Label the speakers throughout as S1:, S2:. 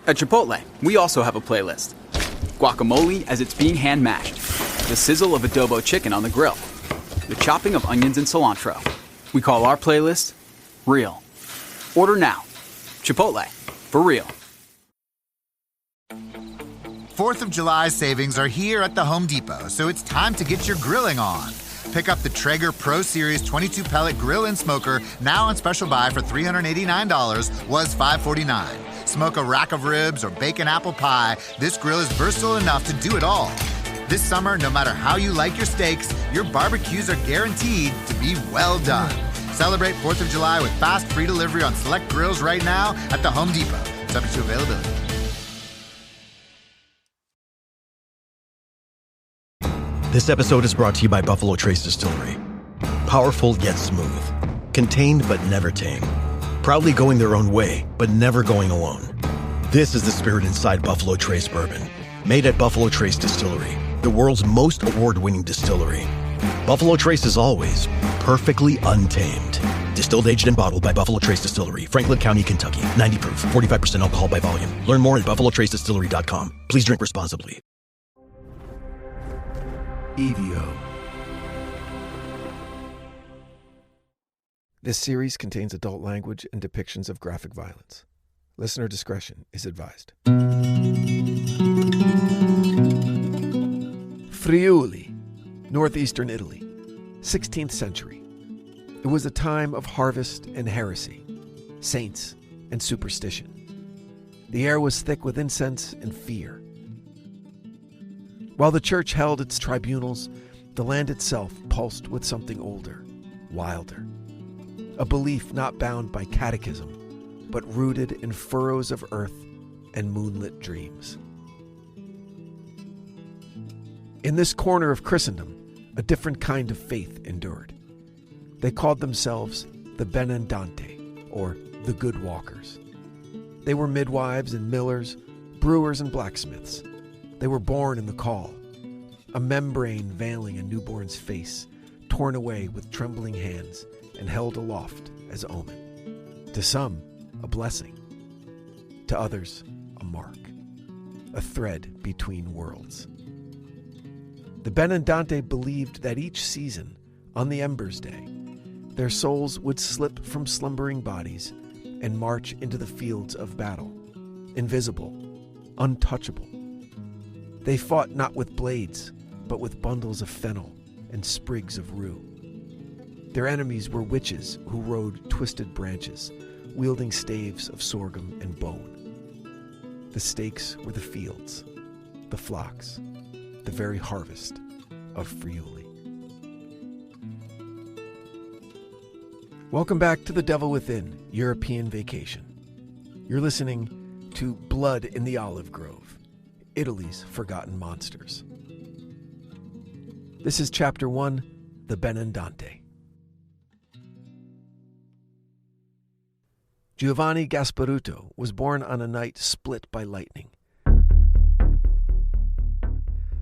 S1: At Chipotle, we also have a playlist. Guacamole as it's being hand-mashed. The sizzle of adobo chicken on the grill. The chopping of onions and cilantro. We call our playlist Real. Order now. Chipotle. For real.
S2: 4th of July savings are here at the Home Depot, so it's time to get your grilling on. Pick up the Traeger Pro Series 22-pellet grill and smoker, now on special buy for $389, was $549. Smoke a rack of ribs or bake an apple pie, this grill is versatile enough to do it all. This summer, no matter how you like your steaks, your barbecues are guaranteed to be well done. Celebrate 4th of July with fast, free delivery on select grills right now at the Home Depot. Subject to availability.
S3: This episode is brought to you by Buffalo Trace Distillery. Powerful yet smooth. Contained but never tame. Proudly going their own way, but never going alone. This is the spirit inside Buffalo Trace Bourbon. Made at Buffalo Trace Distillery, the world's most award-winning distillery. Buffalo Trace is always perfectly untamed. Distilled, aged, and bottled by Buffalo Trace Distillery, Franklin County, Kentucky. 90 proof, 45% alcohol by volume. Learn more at buffalotracedistillery.com. Please drink responsibly.
S4: EVO. This series contains adult language and depictions of graphic violence. Listener discretion is advised. Friuli, northeastern Italy, 16th century. It was a time of harvest and heresy, saints and superstition. The air was thick with incense and fear. While the church held its tribunals, the land itself pulsed with something older, wilder. A belief not bound by catechism, but rooted in furrows of earth and moonlit dreams. In this corner of Christendom, a different kind of faith endured. They called themselves the Benandanti, or the Good Walkers. They were midwives and millers, brewers and blacksmiths. They were born in the call, a membrane veiling a newborn's face, torn away with trembling hands and held aloft as omen. To some, a blessing. To others, a mark, a thread between worlds. The Benandanti believed that each season, on the Embers Day, their souls would slip from slumbering bodies and march into the fields of battle, invisible, untouchable. They fought not with blades, but with bundles of fennel and sprigs of rue. Their enemies were witches who rode twisted branches, wielding staves of sorghum and bone. The stakes were the fields, the flocks, the very harvest of Friuli. Welcome back to The Devil Within, European Vacation. You're listening to Blood in the Olive Grove, Italy's Forgotten Monsters. This is Chapter 1, The Benandanti. Giovanni Gasparuto was born on a night split by lightning.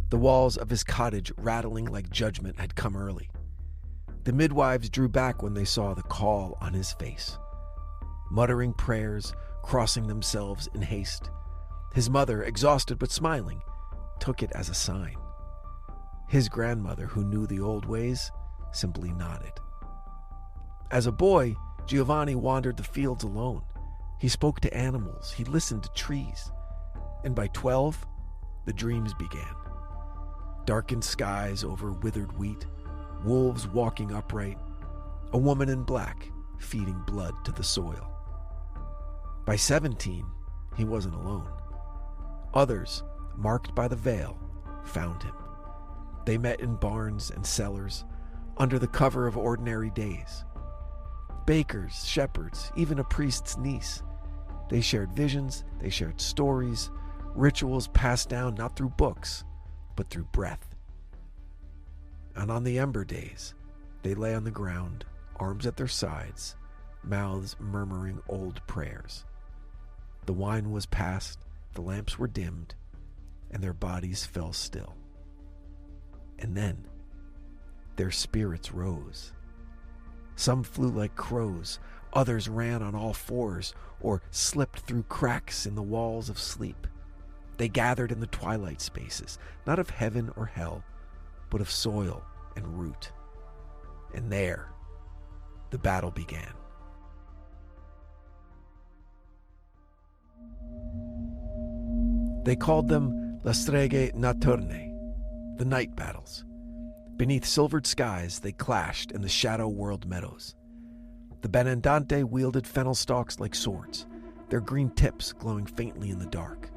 S4: The walls of his cottage rattling like judgment had come early. The midwives drew back when they saw the call on his face. Muttering prayers, crossing themselves in haste. His mother, exhausted but smiling, took it as a sign. His grandmother, who knew the old ways, simply nodded. As a boy, Giovanni wandered the fields alone. He spoke to animals, he listened to trees. And by 12, the dreams began. Darkened skies over withered wheat, wolves walking upright, a woman in black feeding blood to the soil. By 17, he wasn't alone. Others, marked by the veil, found him. They met in barns and cellars, under the cover of ordinary days. Bakers, shepherds, even a priest's niece. They shared visions, they shared stories, rituals passed down not through books, but through breath. And on the ember days, they lay on the ground, arms at their sides, mouths murmuring old prayers. The wine was passed, the lamps were dimmed, and their bodies fell still. And then, their spirits rose. Some flew like crows, Others ran on all fours or slipped through cracks in the walls of sleep. They gathered in the twilight spaces, not of heaven or hell, but of soil and root. And there, the battle began. They called them La Streghe Notturne, the night battles. Beneath silvered skies, they clashed in the shadow-whirled meadows. The Benandanti wielded fennel stalks like swords, their green tips glowing faintly in the dark.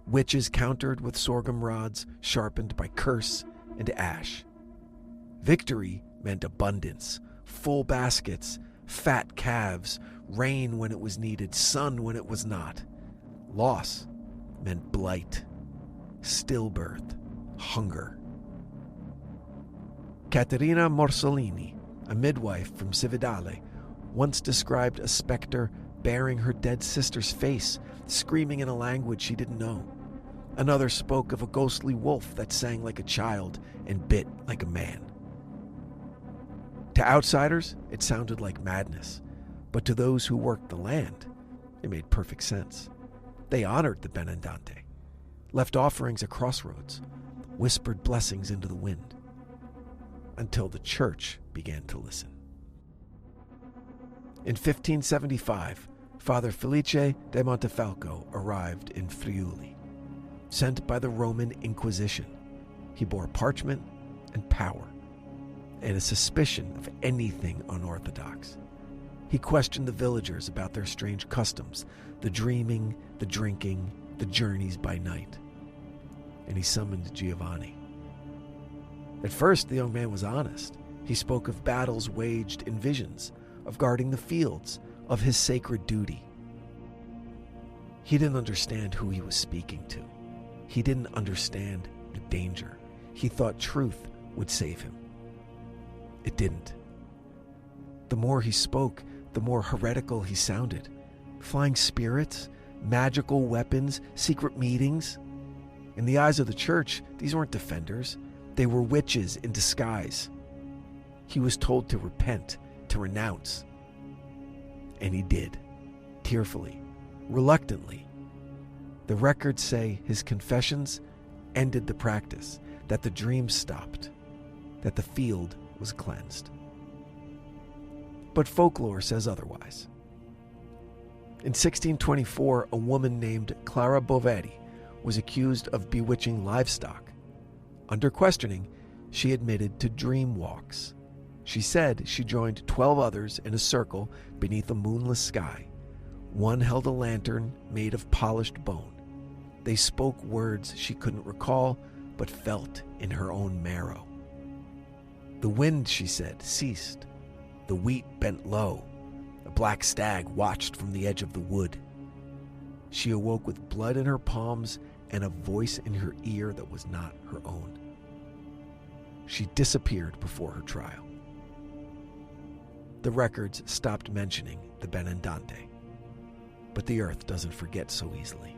S4: Witches countered with sorghum rods sharpened by curse and ash. Victory meant abundance, full baskets, fat calves, rain when it was needed, sun when it was not. Loss meant blight, stillbirth, hunger. Caterina Morsolini, a midwife from Cividale, once described a specter bearing her dead sister's face, screaming in a language she didn't know. Another spoke of a ghostly wolf that sang like a child and bit like a man. To outsiders, it sounded like madness, but to those who worked the land, it made perfect sense. They honored the Benandanti, left offerings at crossroads, whispered blessings into the wind, until the church began to listen. In 1575, Father Felice de Montefalco arrived in Friuli, sent by the Roman Inquisition. He bore parchment and power, and a suspicion of anything unorthodox. He questioned the villagers about their strange customs, the dreaming, the drinking, the journeys by night. And he summoned Giovanni. At first, the young man was honest. He spoke of battles waged in visions, of guarding the fields, of his sacred duty. He didn't understand who he was speaking to. He didn't understand the danger. He thought truth would save him. It didn't. The more he spoke, the more heretical he sounded. Flying spirits, magical weapons, secret meetings. In the eyes of the church, these weren't defenders. They were witches in disguise. He was told to repent, to renounce. And he did, tearfully, reluctantly. The records say his confessions ended the practice, that the dreams stopped, that the field was cleansed. But folklore says otherwise. In 1624, a woman named Clara Boveri was accused of bewitching livestock. Under questioning, she admitted to dream walks. She said she joined 12 others in a circle beneath a moonless sky. One held a lantern made of polished bone. They spoke words she couldn't recall, but felt in her own marrow. The wind, she said, ceased. The wheat bent low. A black stag watched from the edge of the wood. She awoke with blood in her palms and a voice in her ear that was not her own. She disappeared before her trial. The records stopped mentioning the Benandanti, but the earth doesn't forget so easily.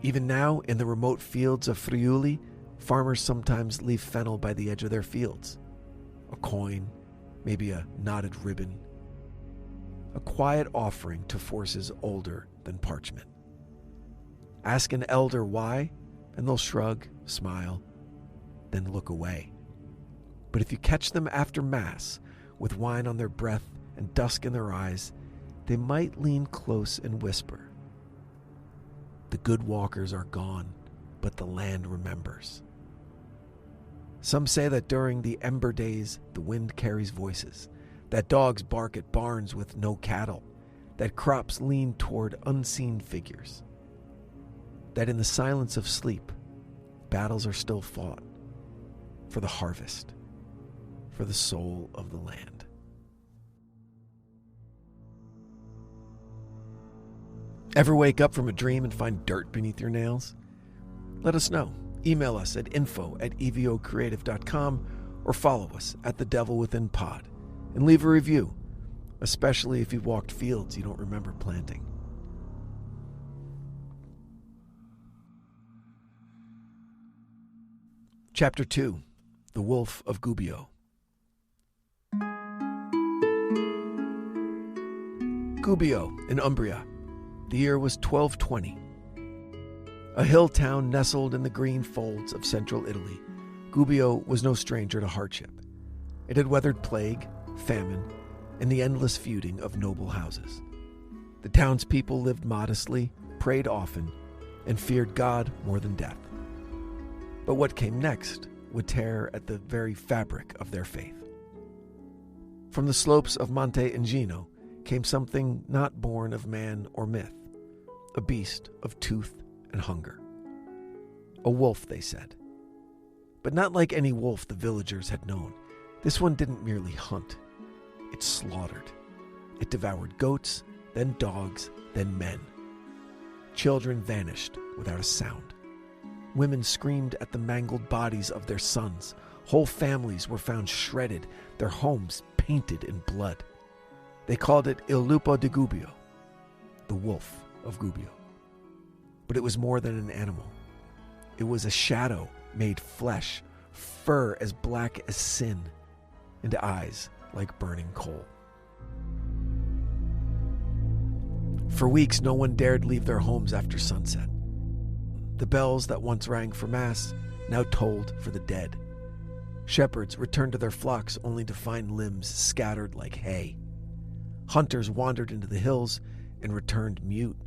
S4: Even now, in the remote fields of Friuli, farmers sometimes leave fennel by the edge of their fields. A coin, maybe a knotted ribbon. A quiet offering to forces older than parchment. Ask an elder why, and they'll shrug, smile, then look away. But if you catch them after Mass, with wine on their breath and dusk in their eyes, they might lean close and whisper, "The good walkers are gone, but the land remembers." Some say that during the ember days, the wind carries voices, that dogs bark at barns with no cattle, that crops lean toward unseen figures, that in the silence of sleep, battles are still fought for the harvest, for the soul of the land. Ever wake up from a dream and find dirt beneath your nails? Let us know. Email us at info@evocreative.com or follow us at The Devil Within Pod and leave a review, especially if you've walked fields you don't remember planting. Chapter 2, The Wolf of Gubbio. Gubbio in Umbria. The year was 1220. A hill town nestled in the green folds of central Italy, Gubbio was no stranger to hardship. It had weathered plague, famine, and the endless feuding of noble houses. The townspeople lived modestly, prayed often, and feared God more than death. But what came next would tear at the very fabric of their faith. From the slopes of Monte Ingino came something not born of man or myth, a beast of tooth and hunger. A wolf, they said. But not like any wolf the villagers had known. This one didn't merely hunt. It slaughtered. It devoured goats, then dogs, then men. Children vanished without a sound. Women screamed at the mangled bodies of their sons. Whole families were found shredded, their homes painted in blood. They called it Il Lupo di Gubbio, the wolf of Gubbio. But it was more than an animal. It was a shadow made flesh, fur as black as sin, and eyes like burning coal. For weeks, no one dared leave their homes after sunset. The bells that once rang for mass now tolled for the dead. Shepherds returned to their flocks only to find limbs scattered like hay. Hunters wandered into the hills and returned mute,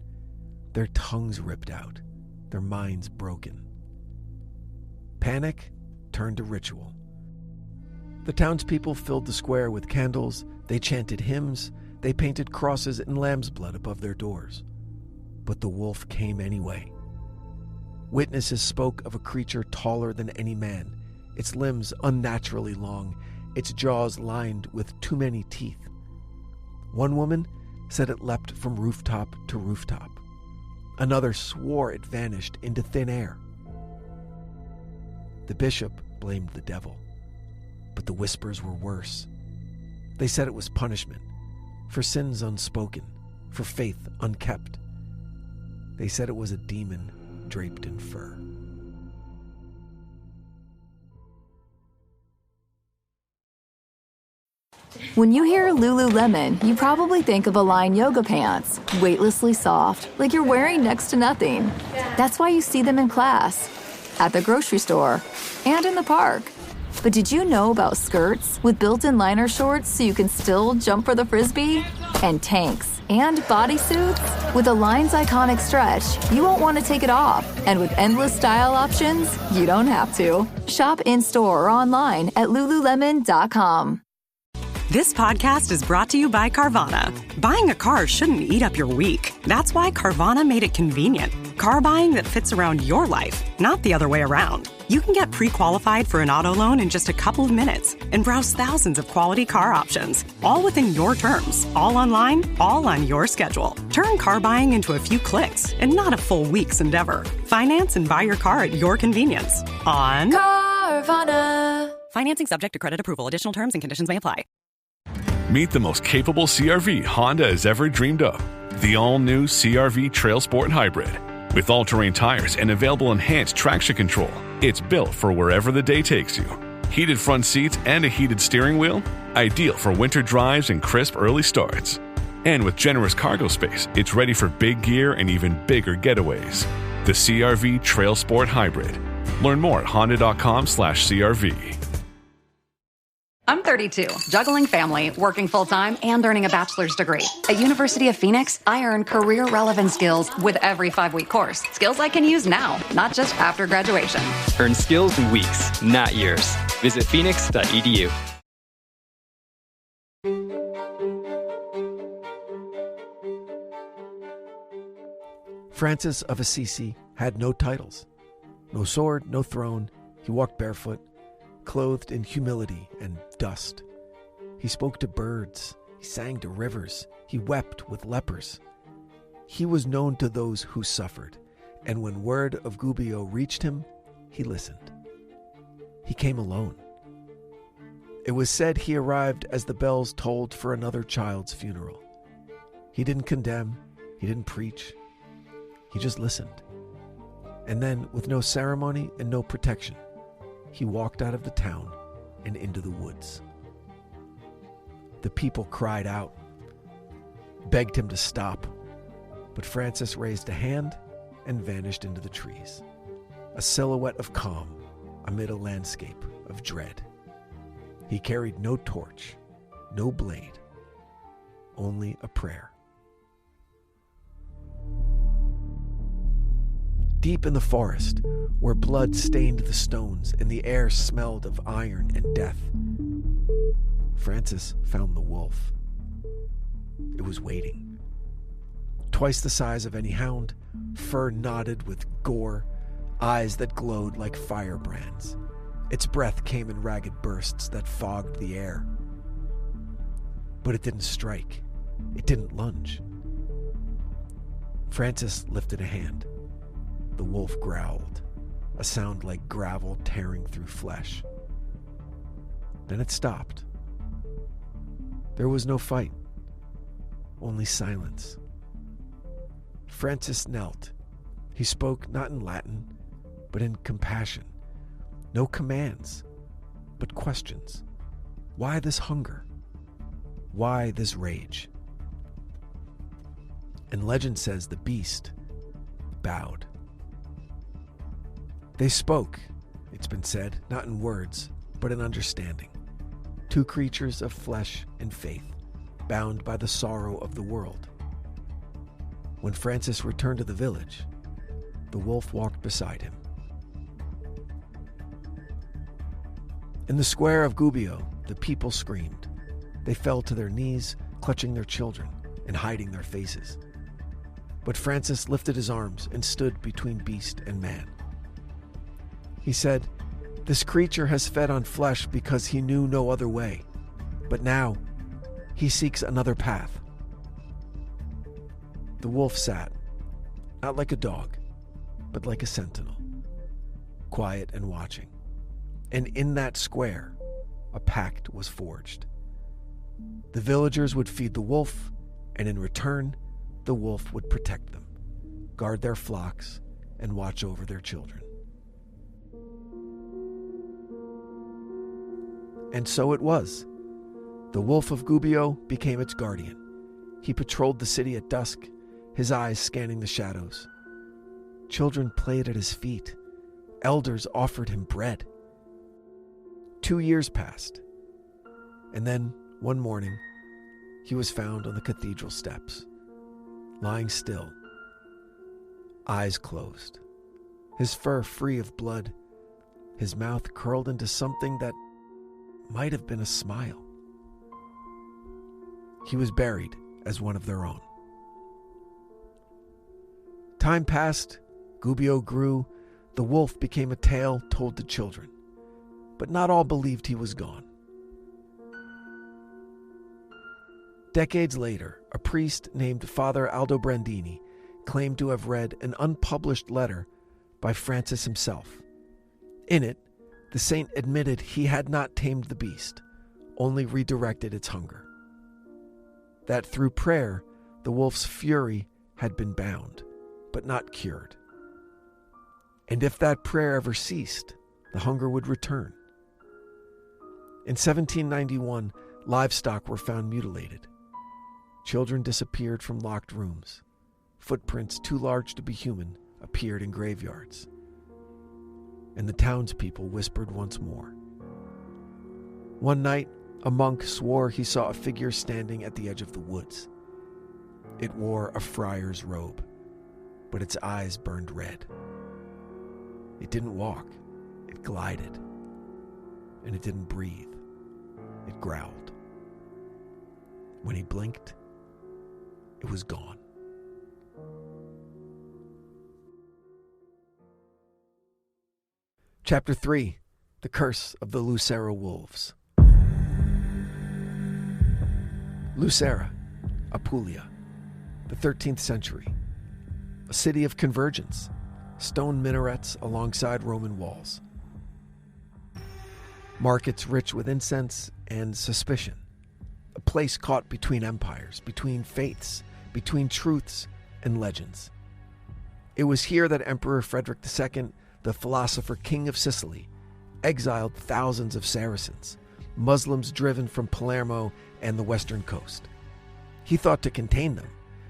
S4: their tongues ripped out, their minds broken. Panic turned to ritual. The townspeople filled the square with candles, they chanted hymns, they painted crosses in lamb's blood above their doors. But the wolf came anyway. Witnesses spoke of a creature taller than any man, its limbs unnaturally long, its jaws lined with too many teeth. One woman said it leapt from rooftop to rooftop. Another swore it vanished into thin air. The bishop blamed the devil, but the whispers were worse. They said it was punishment, for sins unspoken, for faith unkept. They said it was a demon draped in fur.
S5: When you hear Lululemon, you probably think of Align yoga pants, weightlessly soft, like you're wearing next to nothing. That's why you see them in class, at the grocery store, and in the park. But did you know about skirts with built-in liner shorts so you can still jump for the Frisbee? And tanks and bodysuits? With Align's iconic stretch, you won't want to take it off. And with endless style options, you don't have to. Shop in-store or online at Lululemon.com.
S6: This podcast is brought to you by Carvana. Buying a car shouldn't eat up your week. That's why Carvana made it convenient. Car buying that fits around your life, not the other way around. You can get pre-qualified for an auto loan in just a couple of minutes and browse thousands of quality car options, all within your terms, all online, all on your schedule. Turn car buying into a few clicks and not a full week's endeavor. Finance and buy your car at your convenience on
S5: Carvana.
S6: Financing subject to credit approval. Additional terms and conditions may apply.
S7: Meet the most capable CRV Honda has ever dreamed of. The all-new CRV Trail Sport Hybrid. With all-terrain tires and available enhanced traction control, it's built for wherever the day takes you. Heated front seats and a heated steering wheel, ideal for winter drives and crisp early starts. And with generous cargo space, it's ready for big gear and even bigger getaways. The CRV Trail Sport Hybrid. Learn more at honda.com/CRV.
S8: I'm 32, juggling family, working full-time, and earning a bachelor's degree. At University of Phoenix, I earn career-relevant skills with every 5-week course. Skills I can use now, not just after graduation.
S9: Earn skills in weeks, not years. Visit phoenix.edu.
S4: Francis of Assisi had no titles. No sword, no throne. He walked barefoot, clothed in humility and dust. He spoke to birds. He sang to rivers. He wept with lepers. He was known to those who suffered, and when word of Gubbio reached him, he listened. He came alone. It was said he arrived as the bells tolled for another child's funeral. He didn't condemn. He didn't preach. He just listened. And then, with no ceremony and no protection, he walked out of the town and into the woods. The people cried out. begged him to stop, but Francis raised a hand and vanished into the trees, a silhouette of calm amid a landscape of dread. He carried no torch, no blade, only a prayer. Deep in the forest, where blood stained the stones and the air smelled of iron and death, Francis found the wolf. It was waiting. Twice the size of any hound, fur knotted with gore, eyes that glowed like firebrands. Its breath came in ragged bursts that fogged the air. But it didn't strike. It didn't lunge. Francis lifted a hand. The wolf growled, a sound like gravel tearing through flesh. Then it stopped. There was no fight, only silence. Francis knelt. He spoke not in Latin, but in compassion. No commands, but questions. Why this hunger? Why this rage? And legend says the beast bowed. They spoke, it's been said, not in words, but in understanding. Two creatures of flesh and faith, bound by the sorrow of the world. When Francis returned to the village, the wolf walked beside him. In the square of Gubbio, the people screamed. They fell to their knees, clutching their children and hiding their faces. But Francis lifted his arms and stood between beast and man. He said, "This creature has fed on flesh because he knew no other way. But now, he seeks another path." The wolf sat, not like a dog, but like a sentinel, quiet and watching. And in that square, a pact was forged. The villagers would feed the wolf, and in return, the wolf would protect them, guard their flocks, and watch over their children. And so it was. The wolf of Gubbio became its guardian. He patrolled the city at dusk, his eyes scanning the shadows. Children played at his feet. Elders offered him bread. 2 years passed, and then, one morning, he was found on the cathedral steps, lying still, eyes closed, his fur free of blood, his mouth curled into something that might have been a smile. He was buried as one of their own. Time passed, Gubbio grew, the wolf became a tale told to children, but not all believed he was gone. Decades later, a priest named Father Aldobrandini claimed to have read an unpublished letter by Francis himself. In it, the saint admitted he had not tamed the beast, only redirected its hunger. That through prayer, the wolf's fury had been bound, but not cured. And if that prayer ever ceased, the hunger would return. In 1791, livestock were found mutilated. Children disappeared from locked rooms. Footprints too large to be human appeared in graveyards. And the townspeople whispered once more. One night, a monk swore he saw a figure standing at the edge of the woods. It wore a friar's robe, but its eyes burned red. It didn't walk, it glided. And it didn't breathe, it growled. When he blinked, it was gone. Chapter 3, The Curse of the Lucera Wolves. Lucera, Apulia, the 13th century. A city of convergence, stone minarets alongside Roman walls. Markets rich with incense and suspicion. A place caught between empires, between faiths, between truths and legends. It was here that Emperor Frederick II, the philosopher king of Sicily, exiled thousands of Saracens, Muslims driven from Palermo and the western coast. He thought to contain them,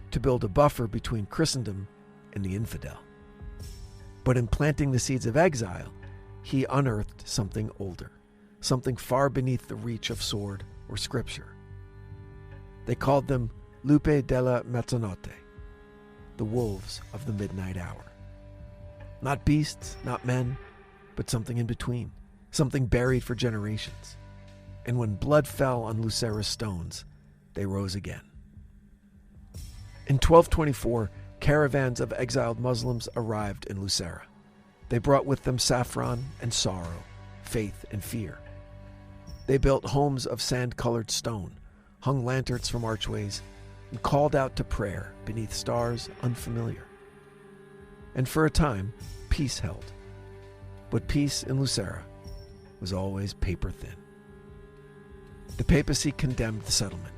S4: to build a buffer between Christendom and the infidel. But in planting the seeds of exile, he unearthed something older, something far beneath the reach of sword or scripture. They called them lupe della mezzanotte, the wolves of the midnight hour. Not beasts, not men, but something in between, something buried for generations. And when blood fell on Lucera's stones, they rose again. In 1224, caravans of exiled Muslims arrived in Lucera. They brought with them saffron and sorrow, faith and fear. They built homes of sand-colored stone, hung lanterns from archways, and called out to prayer beneath stars unfamiliar. And for a time, peace held. But peace in Lucera was always paper thin. The papacy condemned the settlement.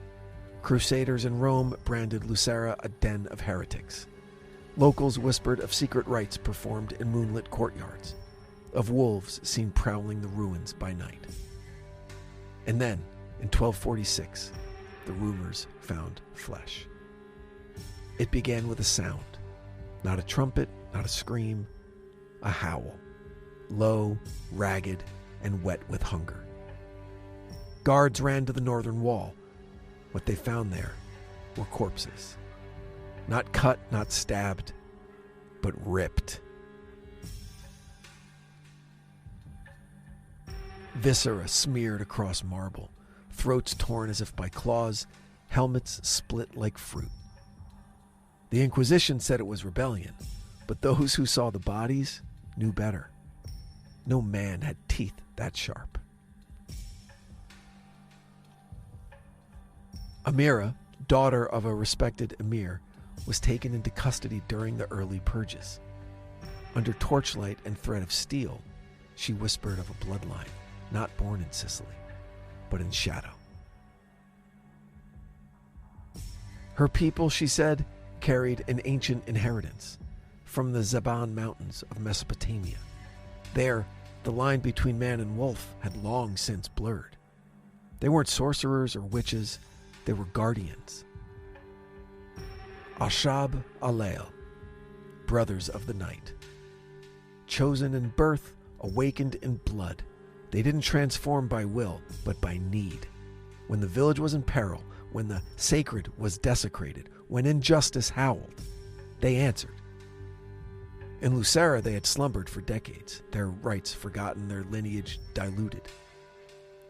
S4: Crusaders in Rome branded Lucera a den of heretics. Locals whispered of secret rites performed in moonlit courtyards, of wolves seen prowling the ruins by night. And then, in 1246, the rumors found flesh. It began with a sound, not a trumpet, not a scream, a howl, low, ragged, and wet with hunger. Guards ran to the northern wall. What they found there were corpses. Not cut, not stabbed, but ripped. Viscera smeared across marble, throats torn as if by claws, helmets split like fruit. The Inquisition said it was rebellion, but those who saw the bodies knew better. No man had teeth that sharp. Amira, daughter of a respected emir, was taken into custody during the early purges. Under torchlight and threat of steel, she whispered of a bloodline not born in Sicily, but in shadow. Her people, she said, carried an ancient inheritance from the Zaban Mountains of Mesopotamia. There, the line between man and wolf had long since blurred. They weren't sorcerers or witches, they were guardians. Ashab Alael, brothers of the night. Chosen in birth, awakened in blood. They didn't transform by will, but by need. When the village was in peril, when the sacred was desecrated, when injustice howled, they answered. In Lucera, they had slumbered for decades, their rights forgotten, their lineage diluted,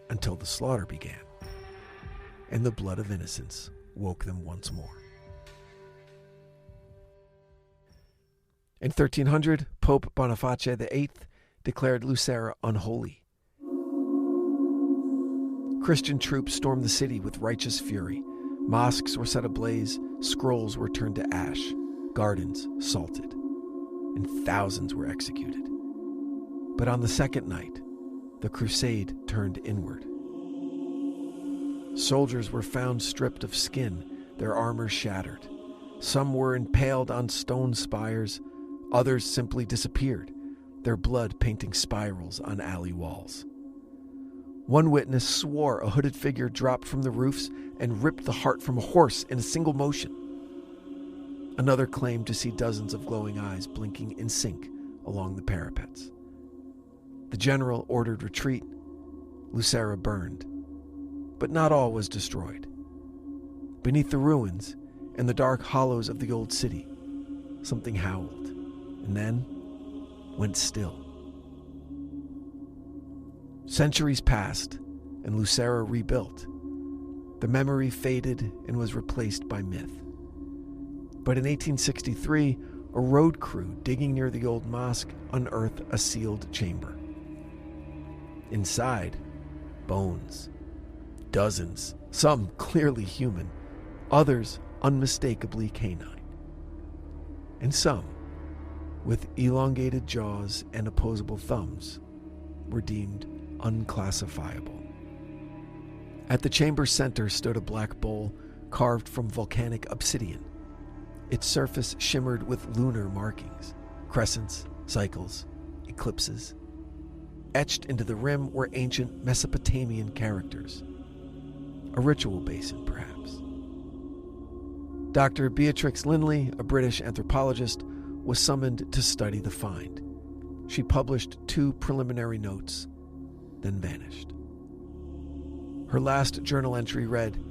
S4: until the slaughter began, and the blood of innocence woke them once more. In 1300, Pope Boniface VIII declared Lucera unholy. Christian troops stormed the city with righteous fury. Mosques were set ablaze, scrolls were turned to ash, gardens salted, and thousands were executed. But on the second night, the crusade turned inward. Soldiers were found stripped of skin, their armor shattered. Some were impaled on stone spires, others simply disappeared, their blood painting spirals on alley walls. One witness swore a hooded figure dropped from the roofs and ripped the heart from a horse in a single motion. Another claimed to see dozens of glowing eyes blinking in sync along the parapets. The general ordered retreat. Lucera burned. But not all was destroyed. Beneath the ruins, in the dark hollows of the old city, something howled, and then went still. Centuries passed, and Lucera rebuilt. The memory faded and was replaced by myth. But in 1863, a road crew digging near the old mosque unearthed a sealed chamber. Inside, bones. Dozens, some clearly human, others unmistakably canine. And some, with elongated jaws and opposable thumbs, were deemed unclassifiable. At the chamber's center stood a black bowl carved from volcanic obsidian. Its surface shimmered with lunar markings, crescents, cycles, eclipses. Etched into the rim were ancient Mesopotamian characters. A ritual basin, perhaps. Dr. Beatrix Linley, a British anthropologist, was summoned to study the find. She published 2 preliminary notes, then vanished. Her last journal entry read,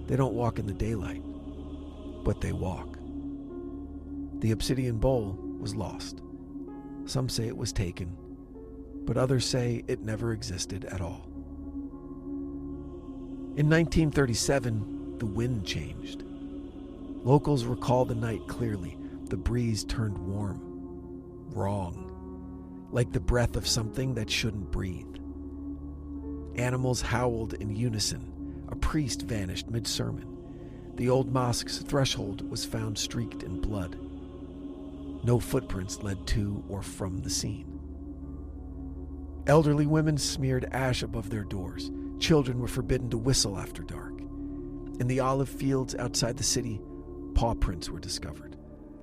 S4: "They don't walk in the daylight, but they walk." The obsidian bowl was lost. Some say it was taken, but others say it never existed at all. In 1937, the wind changed. Locals recall the night clearly. The breeze turned warm. Wrong. Like the breath of something that shouldn't breathe. Animals howled in unison. A priest vanished mid-sermon. The old mosque's threshold was found streaked in blood. No footprints led to or from the scene. Elderly women smeared ash above their doors. Children were forbidden to whistle after dark. In the olive fields outside the city, paw prints were discovered,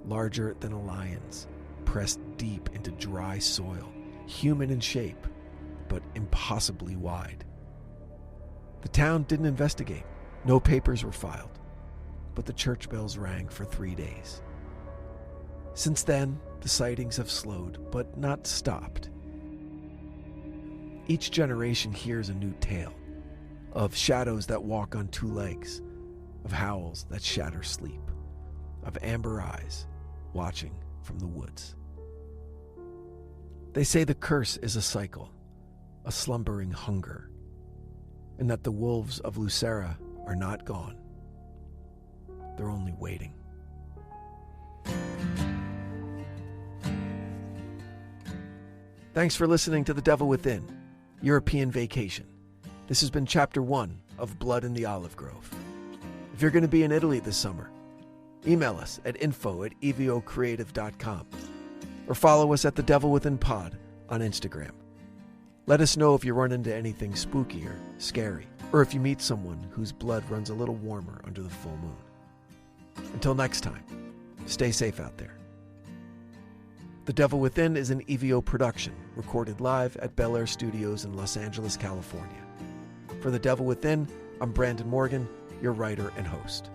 S4: larger than a lion's, pressed deep into dry soil, human in shape, but impossibly wide. The town didn't investigate. No papers were filed, but the church bells rang for 3 days. Since then, the sightings have slowed, but not stopped. Each generation hears a new tale, of shadows that walk on 2 legs, of howls that shatter sleep, of amber eyes watching from the woods. They say the curse is a cycle, a slumbering hunger, and that the wolves of Lucera are not gone. They're only waiting. Thanks for listening to The Devil Within, European Vacation. This has been Chapter 1 of Blood in the Olive Grove. If you're going to be in Italy this summer, email us at info@eviocreative.com or follow us at The Devil Within Pod on Instagram. Let us know if you run into anything spooky or scary, or if you meet someone whose blood runs a little warmer under the full moon. Until next time, stay safe out there. The Devil Within is an EVO production, recorded live at Bel Air Studios in Los Angeles, California. For The Devil Within, I'm Brandon Morgan, your writer and host.